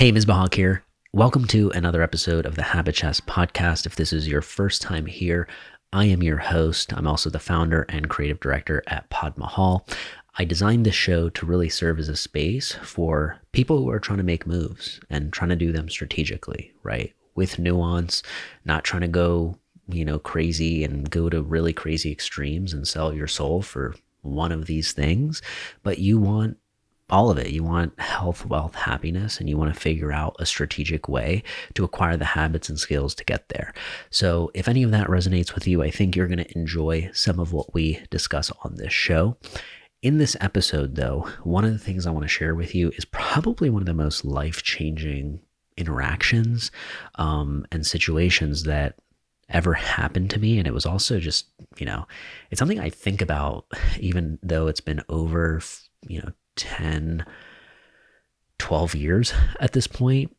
Hey, Ms. Bahag here. Welcome to another episode of the Habit Chess podcast. If this is your first time here, I am your host. I'm also the founder and creative director at Pod Mahal. I designed this show to really serve as a space for people who are trying to make moves and trying to do them strategically, right? With nuance, not trying to go, crazy and go to really crazy extremes and sell your soul for one of these things, but you want all of it. You want health, wealth, happiness, and you want to figure out a strategic way to acquire the habits and skills to get there. So if any of that resonates with you, I think you're going to enjoy some of what we discuss on this show. In this episode, though, one of the things I want to share with you is probably one of the most life-changing interactions and situations that ever happened to me. And it was also just, it's something I think about even though it's been over, 10, 12 years at this point.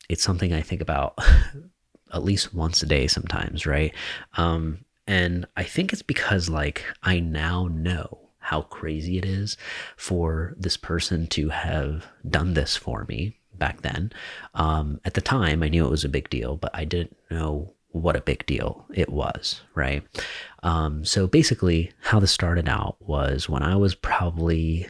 It's something I think about at least once a day sometimes, right? And I think it's because I now know how crazy it is for this person to have done this for me back then. At the time, I knew it was a big deal, but I didn't know what a big deal it was, right? So basically, how this started out was when I was probably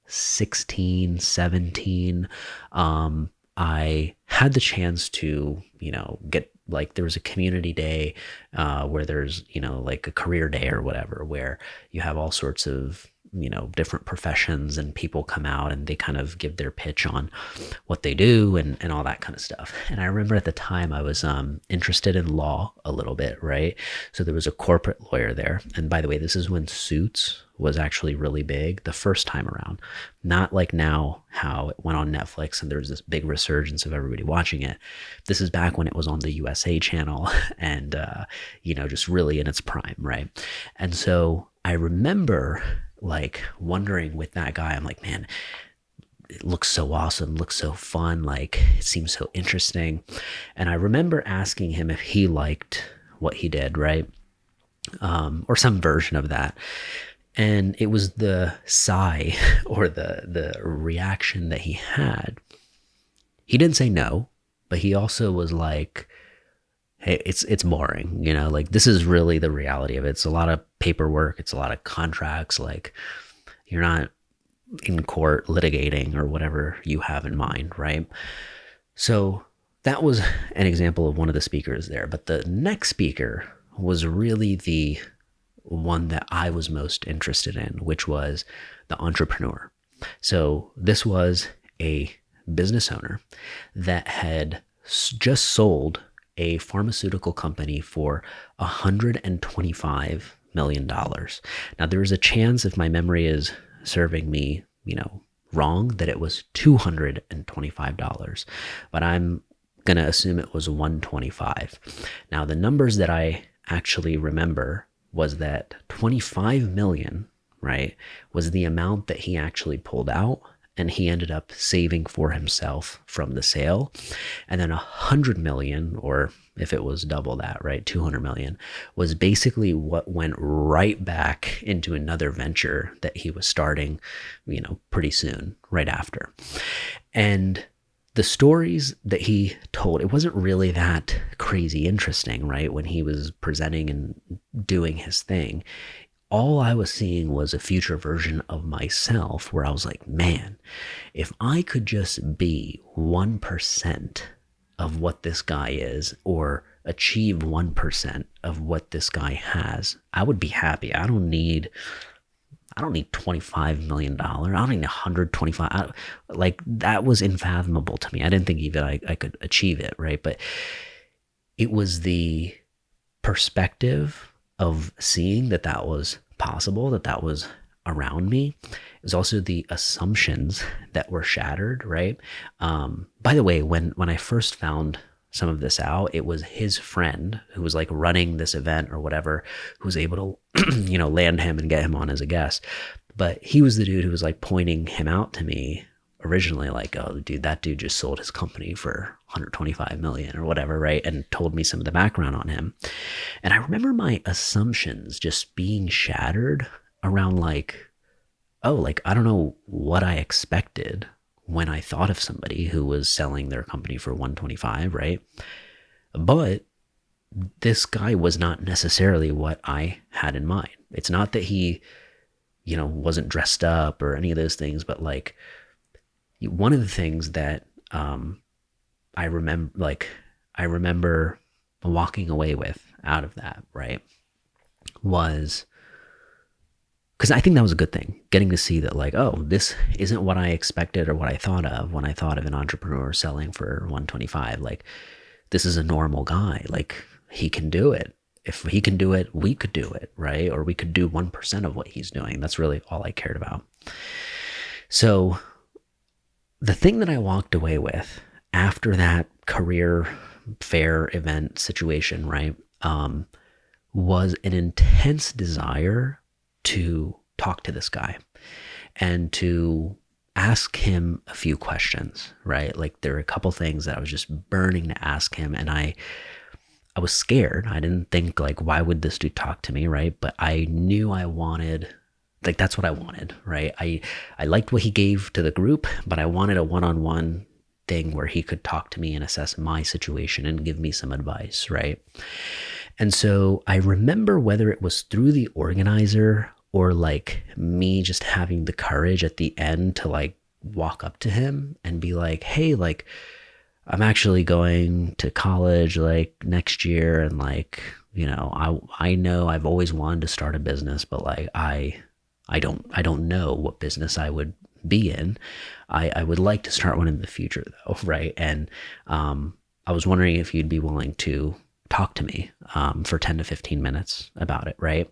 16, 17, I had the chance to, get there was a community day where there's, a career day or whatever, where you have all sorts of, different professions and people come out and they kind of give their pitch on what they do and all that kind of stuff. And I remember at the time I was interested in law a little bit, right? So there was a corporate lawyer there. And by the way, this is when Suits was actually really big the first time around. Not like now how it went on Netflix and there was this big resurgence of everybody watching it. This is back when it was on the USA channel and, just really in its prime, right? And so I remember wondering with that guy, I'm like, man, it looks so awesome, looks so fun, it seems so interesting. And I remember asking him if he liked what he did, right? Or some version of that. And it was the sigh or the reaction that he had. He didn't say no, but he also was like, hey, it's boring, this is really the reality of it. It's a lot of paperwork, it's a lot of contracts, you're not in court litigating or whatever you have in mind, right? So that was an example of one of the speakers there. But the next speaker was really the one that I was most interested in, which was the entrepreneur. So this was a business owner that had just sold a pharmaceutical company for $125 million. Now, there is a chance, if my memory is serving me, wrong, that it was $225, but I'm going to assume it was 125. Now, the numbers that I actually remember was that 25 million, right, was the amount that he actually pulled out and he ended up saving for himself from the sale. And then 100 million, or if it was double that, right, 200 million, was basically what went right back into another venture that he was starting, pretty soon, right after. And the stories that he told, it wasn't really that crazy interesting, right? When he was presenting and doing his thing, all I was seeing was a future version of myself where I was like, man, if I could just be 1% of what this guy is or achieve 1% of what this guy has, I would be happy. I don't need $25 million. I don't need 125. That was unfathomable to me. I didn't think even I could achieve it, right? But it was the perspective of seeing that was possible, that was around me. It was also the assumptions that were shattered, right? By the way, when I first found some of this out, it was his friend who was running this event or whatever, who was able to, land him and get him on as a guest. But he was the dude who was pointing him out to me originally, oh, dude, that dude just sold his company for 125 million or whatever, right? And told me some of the background on him. And I remember my assumptions just being shattered around I don't know what I expected when I thought of somebody who was selling their company for 125, right? But this guy was not necessarily what I had in mind. It's not that he, wasn't dressed up or any of those things, but like one of the things that I remember walking away with out of that, right, was because I think that was a good thing, getting to see that, like, oh, this isn't what I expected or what I thought of when I thought of an entrepreneur selling for 125. Like, this is a normal guy. Like, he can do it. If he can do it, we could do it, right? Or we could do 1% of what he's doing. That's really all I cared about. So the thing that I walked away with after that career fair event situation, right, was an intense desire to talk to this guy and to ask him a few questions, right? Like, there are a couple things that I was just burning to ask him, and I was scared. I didn't think, like, why would this dude talk to me, right? But I knew I wanted, like, that's what I wanted, right? I liked what he gave to the group, but I wanted a one-on-one thing where he could talk to me and assess my situation and give me some advice, right? And so I remember, whether it was through the organizer or like me just having the courage at the end to like walk up to him and be like, hey, like, I'm actually going to college like next year, and like, I know I've always wanted to start a business, but like I don't know what business I would be in. I would like to start one in the future though, right? And I was wondering if you'd be willing to talk to me for 10 to 15 minutes about it, right?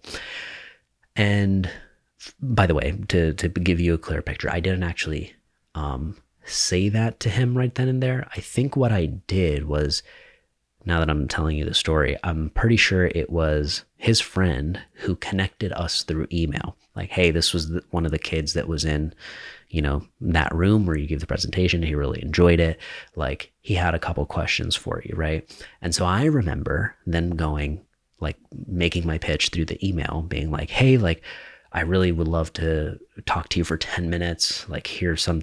And by the way, to give you a clear picture, I didn't actually say that to him right then and there. I think what I did was, now that I'm telling you the story, I'm pretty sure it was his friend who connected us through email. Like, hey, this was one of the kids that was in, that room where you give the presentation. He really enjoyed it. Like, he had a couple questions for you, right? And so I remember then going, like, making my pitch through the email, being like, hey, like, I really would love to talk to you for 10 minutes. Like, here's some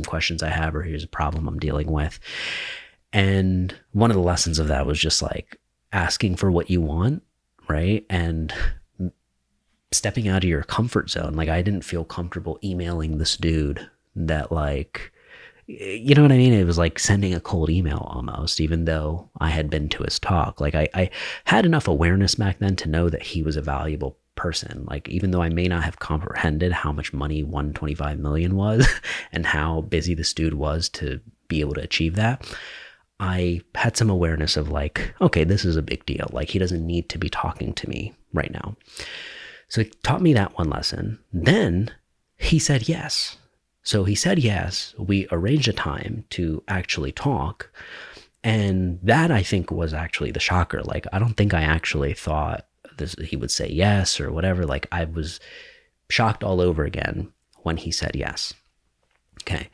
questions I have, or here's a problem I'm dealing with. And one of the lessons of that was just like asking for what you want, right? And stepping out of your comfort zone. Like, I didn't feel comfortable emailing this dude that, like, you know what I mean? It was like sending a cold email almost, even though I had been to his talk. Like, I had enough awareness back then to know that he was a valuable person. Like, even though I may not have comprehended how much money 125 million was and how busy this dude was to be able to achieve that, I had some awareness of like, okay, this is a big deal. Like, he doesn't need to be talking to me right now. So it taught me that one lesson. Then he said yes. So he said yes. We arranged a time to actually talk. And that, I think, was actually the shocker. Like, I don't think I actually thought he would say yes or whatever. Like, I was shocked all over again when he said yes. Okay.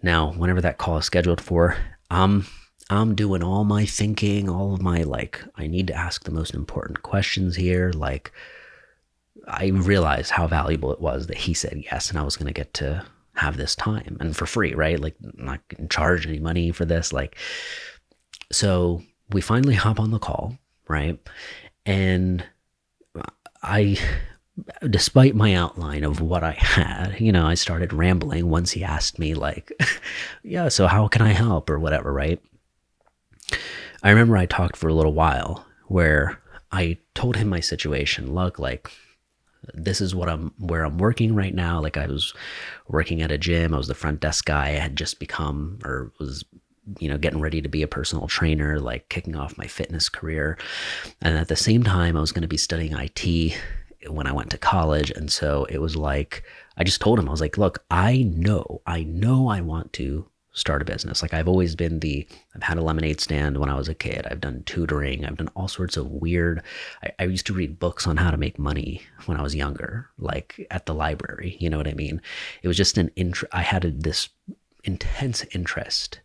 Now, whenever that call is scheduled for, I'm doing all my thinking, all of my, like, I need to ask the most important questions here. Like, I realized how valuable it was that he said yes, and I was going to get to have this time, and for free, right? Like, I'm not getting charged any money for this. Like, so we finally hop on the call, right? And I, despite my outline of what I had, I started rambling once he asked me, like, yeah, so how can I help or whatever, right? I remember I talked for a little while where I told him my situation. Look, like, this is where I'm working right now. Like, I was working at a gym. I was the front desk guy. I had just become, or was, getting ready to be a personal trainer, like kicking off my fitness career. And at the same time, I was going to be studying IT when I went to college. And so it was like, I just told him, I was like, look, I know I want to start a business. Like, I've had a lemonade stand when I was a kid. I've done tutoring. I've done all sorts of weird, I used to read books on how to make money when I was younger, like at the library, you know what I mean? It was just I had this intense interest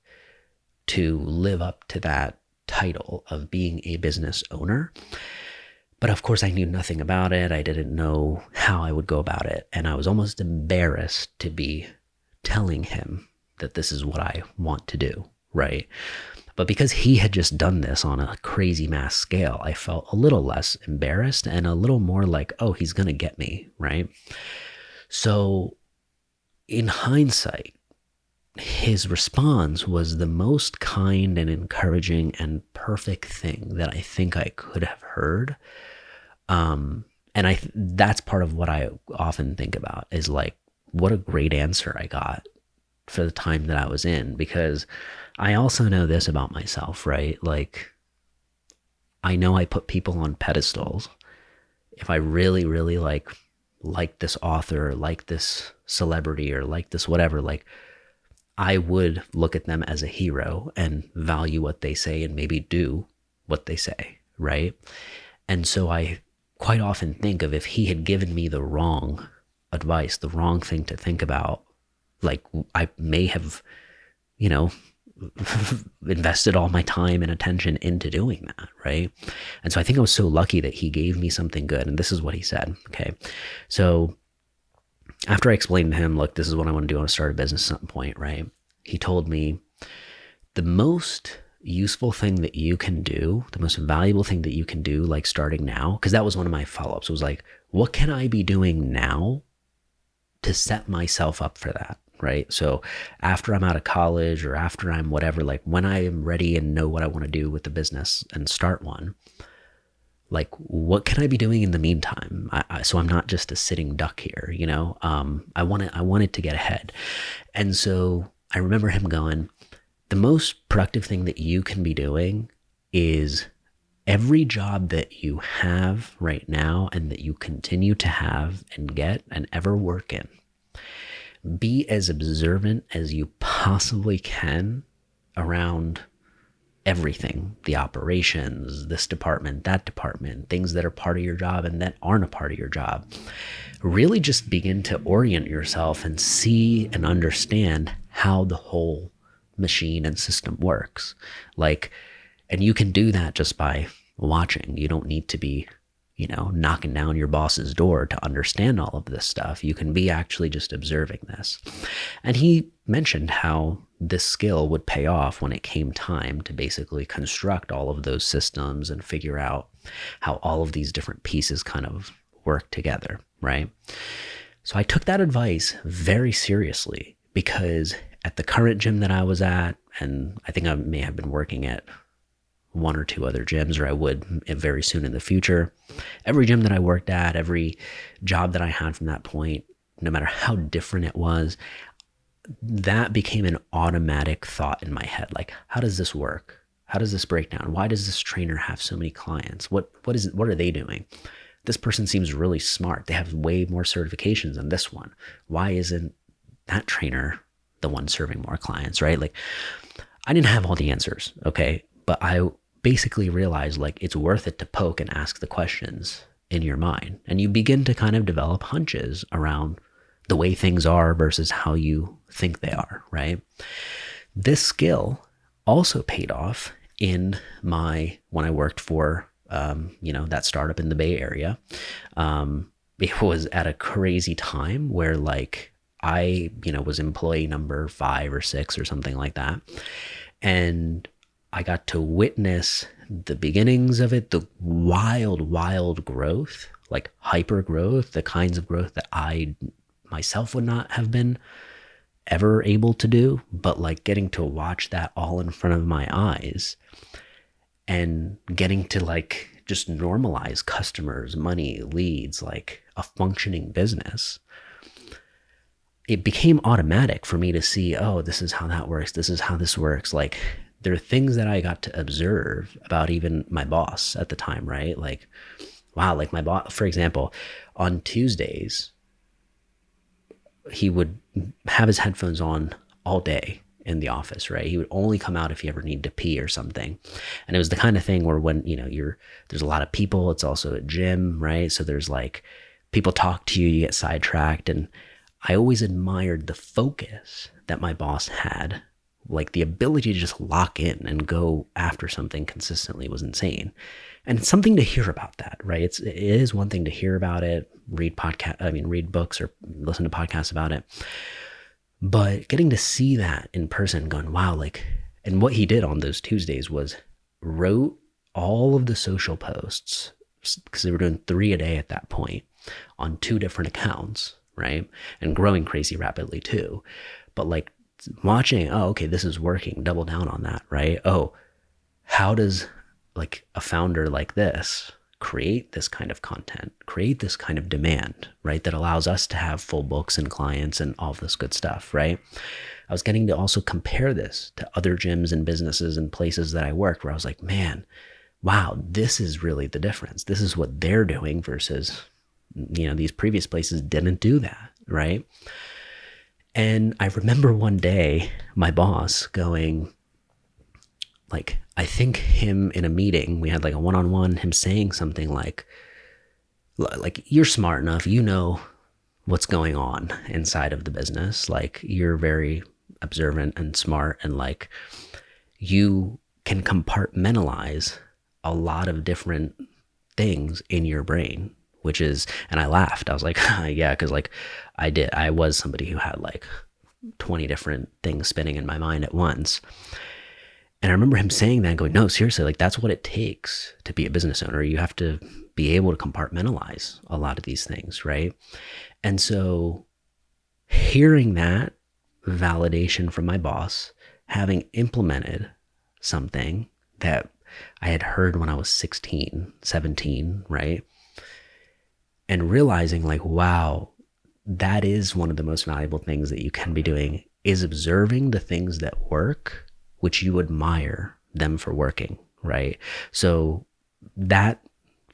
to live up to that title of being a business owner. But of course, I knew nothing about it. I didn't know how I would go about it. And I was almost embarrassed to be telling him that this is what I want to do, right? But because he had just done this on a crazy mass scale, I felt a little less embarrassed and a little more like, oh, he's going to get me, right? So in hindsight, his response was the most kind and encouraging and perfect thing that I think I could have heard. And that's part of what I often think about is like, what a great answer I got for the time that I was in, because I also know this about myself, right? Like, I know I put people on pedestals. If I really, really like this author, like this celebrity, or like this whatever, like, I would look at them as a hero and value what they say and maybe do what they say, right? And so I quite often think of if he had given me the wrong advice, the wrong thing to think about, like I may have, you know, invested all my time and attention into doing that, right? And so I think I was so lucky that he gave me something good. And this is what he said. Okay. So after I explained to him, look, this is what I want to do. I want to start a business at some point, right? He told me the most useful thing that you can do, the most valuable thing that you can do, like starting now, because that was one of my follow-ups, was like, what can I be doing now to set myself up for that, right? So after I'm out of college or after I'm whatever, like when I am ready and know what I want to do with the business and start one, like what can I be doing in the meantime? So I'm not just a sitting duck here, you know. I wanted to get ahead. And so I remember him going, the most productive thing that you can be doing is every job that you have right now and that you continue to have and get and ever work in, be as observant as you possibly can around everything, the operations, this department, that department, things that are part of your job and that aren't a part of your job. Really just begin to orient yourself and see and understand how the whole machine and system works. Like, and you can do that just by watching. You don't need to be, you know, knocking down your boss's door to understand all of this stuff. You can be actually just observing this. And he mentioned how this skill would pay off when it came time to basically construct all of those systems and figure out how all of these different pieces kind of work together, right? So I took that advice very seriously, because at the current gym that I was at, and I think I may have been working at one or two other gyms, or I would very soon in the future, every gym that I worked at, every job that I had from that point, no matter how different it was, that became an automatic thought in my head. Like, how does this work? How does this break down? Why does this trainer have so many clients? What are they doing? This person seems really smart. They have way more certifications than this one. Why isn't that trainer the one serving more clients, right? Like, I didn't have all the answers, okay? But I basically realized, like, it's worth it to poke and ask the questions in your mind. And you begin to kind of develop hunches around the way things are versus how you think they are, right? This skill also paid off in when I worked for, that startup in the Bay Area. It was at a crazy time where, like, I, was employee number 5 or 6 or something like that. And I got to witness the beginnings of it, the wild growth, like hyper growth, the kinds of growth that I myself would not have been ever able to do, but like getting to watch that all in front of my eyes and getting to like just normalize customers, money, leads, like a functioning business. It became automatic for me to see, oh, this is how that works. This is how this works. Like, there are things that I got to observe about even my boss at the time, right? Like, wow, like my boss, for example, on Tuesdays, he would have his headphones on all day in the office, right? He would only come out if he ever needed to pee or something. And it was the kind of thing where when, there's a lot of people, it's also a gym, right? So there's like, people talk to you, you get sidetracked. And I always admired the focus that my boss had. Like, the ability to just lock in and go after something consistently was insane. And it's something to hear about that, right? It is one thing to hear about it, read books or listen to podcasts about it. But getting to see that in person, going, wow, like, and what he did on those Tuesdays was wrote all of the social posts, because they were doing 3 a day at that point on 2 different accounts, right? And growing crazy rapidly too. But like watching, oh, okay, this is working, double down on that, right? Oh, how does like a founder like this create this kind of content, create this kind of demand, right? That allows us to have full books and clients and all this good stuff, right? I was getting to also compare this to other gyms and businesses and places that I worked where I was like, man, wow, this is really the difference. This is what they're doing versus, these previous places didn't do that, right? And I remember one day my boss going, like, I think him in a meeting, we had like a one-on-one, him saying something like, you're smart enough, you know what's going on inside of the business. Like, you're very observant and smart, and like, you can compartmentalize a lot of different things in your brain, which is, and I laughed. I was like, yeah, because like I was somebody who had like 20 different things spinning in my mind at once. And I remember him saying that and going, no, seriously, like that's what it takes to be a business owner. You have to be able to compartmentalize a lot of these things, right? And so hearing that validation from my boss, having implemented something that I had heard when I was 16, 17, right? And realizing like, wow, that is one of the most valuable things that you can be doing, is observing the things that work, which you admire them for working, right? So that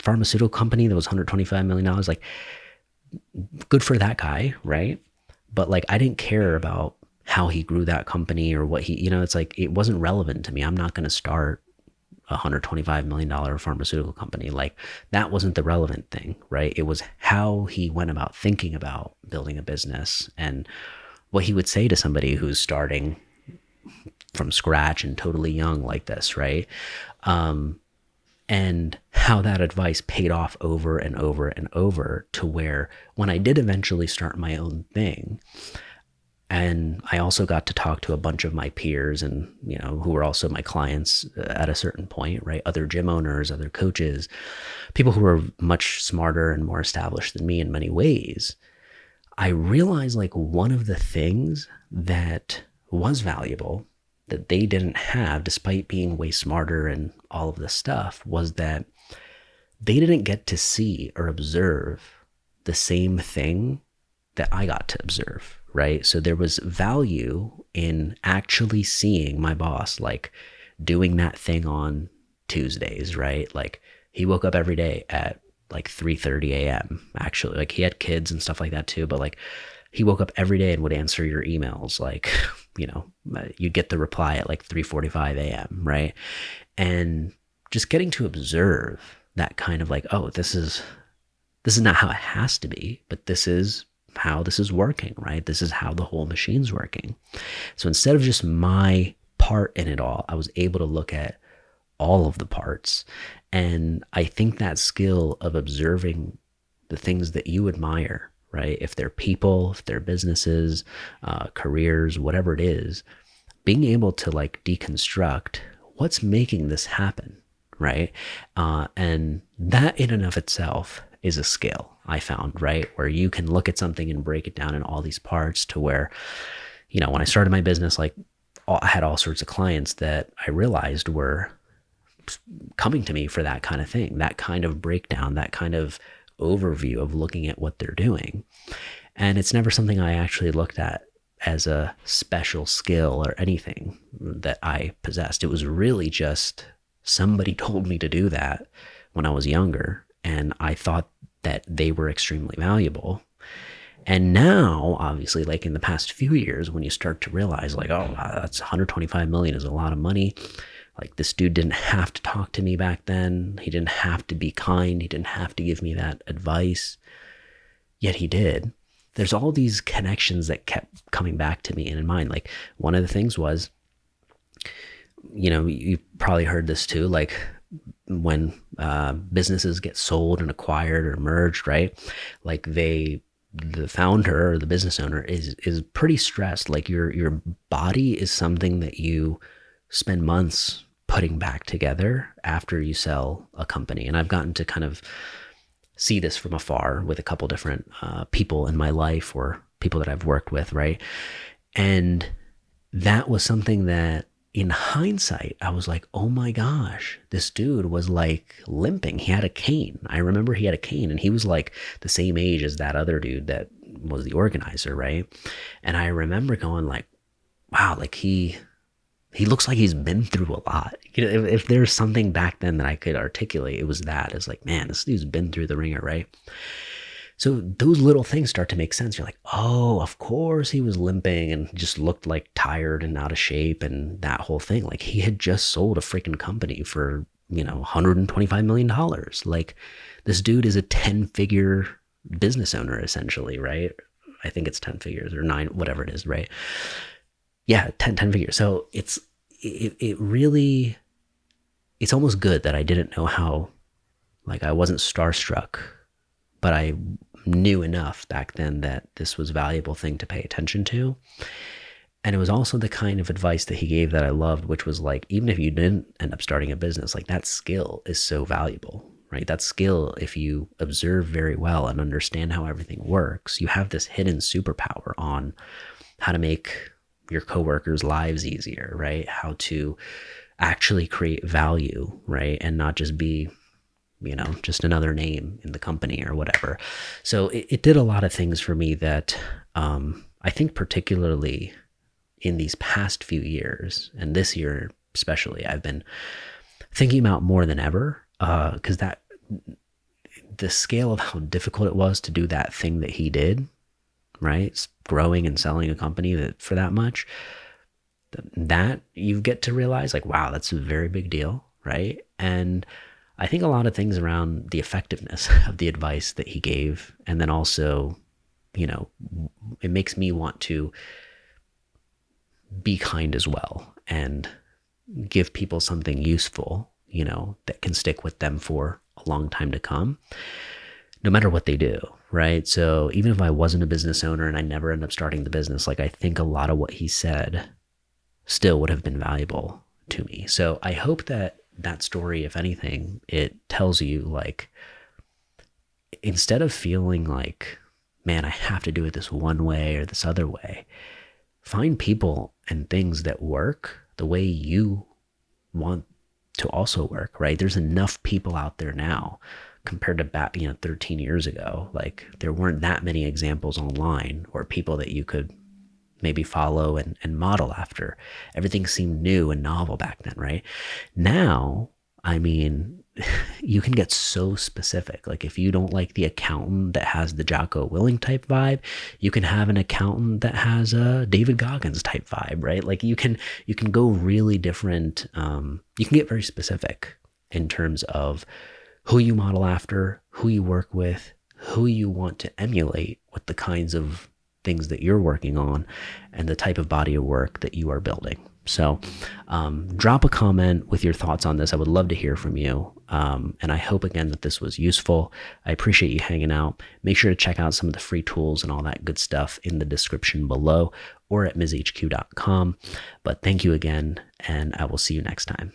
pharmaceutical company that was $125 million, like, good for that guy, right? But like, I didn't care about how he grew that company or what he, it's like, it wasn't relevant to me. I'm not going to start a $125 million pharmaceutical company. Like, that wasn't the relevant thing, right? It was how he went about thinking about building a business and what he would say to somebody who's starting from scratch and totally young like this, right? And how that advice paid off over and over and over, to where when I did eventually start my own thing, and I also got to talk to a bunch of my peers and, who were also my clients at a certain point, right? Other gym owners, other coaches, people who were much smarter and more established than me in many ways. I realized like one of the things that was valuable that they didn't have, despite being way smarter and all of this stuff, was that they didn't get to see or observe the same thing that I got to observe, right? So there was value in actually seeing my boss like doing that thing on Tuesdays, right? Like, he woke up every day at like 3:30 a.m. actually. Like, he had kids and stuff like that too, but like, he woke up every day and would answer your emails. Like, you'd get the reply at like 3:45 a.m., right? And just getting to observe that kind of like, oh, this is not how it has to be, but this is how this is working, right? This is how the whole machine's working. So instead of just my part in it all, I was able to look at all of the parts. And I think that skill of observing the things that you admire, right? If they're people, if they're businesses, careers, whatever it is, being able to like deconstruct what's making this happen, right? And that in and of itself is a skill, I found, right? Where you can look at something and break it down in all these parts, to where, when I started my business, like, I had all sorts of clients that I realized were coming to me for that kind of thing, that kind of breakdown, that kind of overview of looking at what they're doing. And it's never something I actually looked at as a special skill or anything that I possessed. It was really just somebody told me to do that when I was younger, and I thought that they were extremely valuable. And now, obviously, like in the past few years, when you start to realize like, oh, that's 125 million is a lot of money. Like, this dude didn't have to talk to me back then. He didn't have to be kind. He didn't have to give me that advice. Yet he did. There's all these connections that kept coming back to me and in mind. Like, one of the things was, you probably heard this too, like when businesses get sold and acquired or merged, right? Like, they the founder or the business owner is pretty stressed. Like your body is something that you spend months putting back together after you sell a company. And I've gotten to kind of see this from afar with a couple different people in my life or people that I've worked with, right? And that was something that in hindsight, I was like, oh my gosh, this dude was like limping. He had a cane. I remember he had a cane, and he was like the same age as that other dude that was the organizer, right? And I remember going like, wow, like he looks like he's been through a lot. You know, if there's something back then that I could articulate, it was that. It's like, man, this dude's been through the ringer, right? So those little things start to make sense. You're like, oh, of course he was limping and just looked like tired and out of shape and that whole thing. Like he had just sold a freaking company for, $125 million. Like this dude is a 10-figure business owner essentially, right? I think it's 10 figures or 9, whatever it is, right? Yeah, 10 figures. So it really, it's almost good that I didn't know how, like I wasn't starstruck, but I knew enough back then that this was a valuable thing to pay attention to. And it was also the kind of advice that he gave that I loved, which was like, even if you didn't end up starting a business, like that skill is so valuable, right? That skill, if you observe very well and understand how everything works, you have this hidden superpower on how to make your coworkers' lives easier, right? How to actually create value, right? And not just be just another name in the company or whatever. So it did a lot of things for me that I think particularly in these past few years, and this year especially, I've been thinking about more than ever, because the scale of how difficult it was to do that thing that he did, right? Growing and selling a company that for that much, that you get to realize like, wow, that's a very big deal, right? And I think a lot of things around the effectiveness of the advice that he gave. And then also, it makes me want to be kind as well and give people something useful, that can stick with them for a long time to come, no matter what they do, right? So even if I wasn't a business owner and I never end up starting the business, like I think a lot of what he said still would have been valuable to me. So I hope that story, if anything, it tells you like, instead of feeling like, man, I have to do it this one way or this other way, find people and things that work the way you want to also work, right? There's enough people out there now compared to back, 13 years ago. Like there weren't that many examples online or people that you could maybe follow and model after. Everything seemed new and novel back then, right? Now, I mean, you can get so specific. Like if you don't like the accountant that has the Jocko Willing type vibe, you can have an accountant that has a David Goggins type vibe, right? Like you can go really different. You can get very specific in terms of who you model after, who you work with, who you want to emulate with the kinds of things that you're working on and the type of body of work that you are building. So drop a comment with your thoughts on this. I would love to hear from you. And I hope again that this was useful. I appreciate you hanging out. Make sure to check out some of the free tools and all that good stuff in the description below or at mizhq.com. But thank you again, and I will see you next time.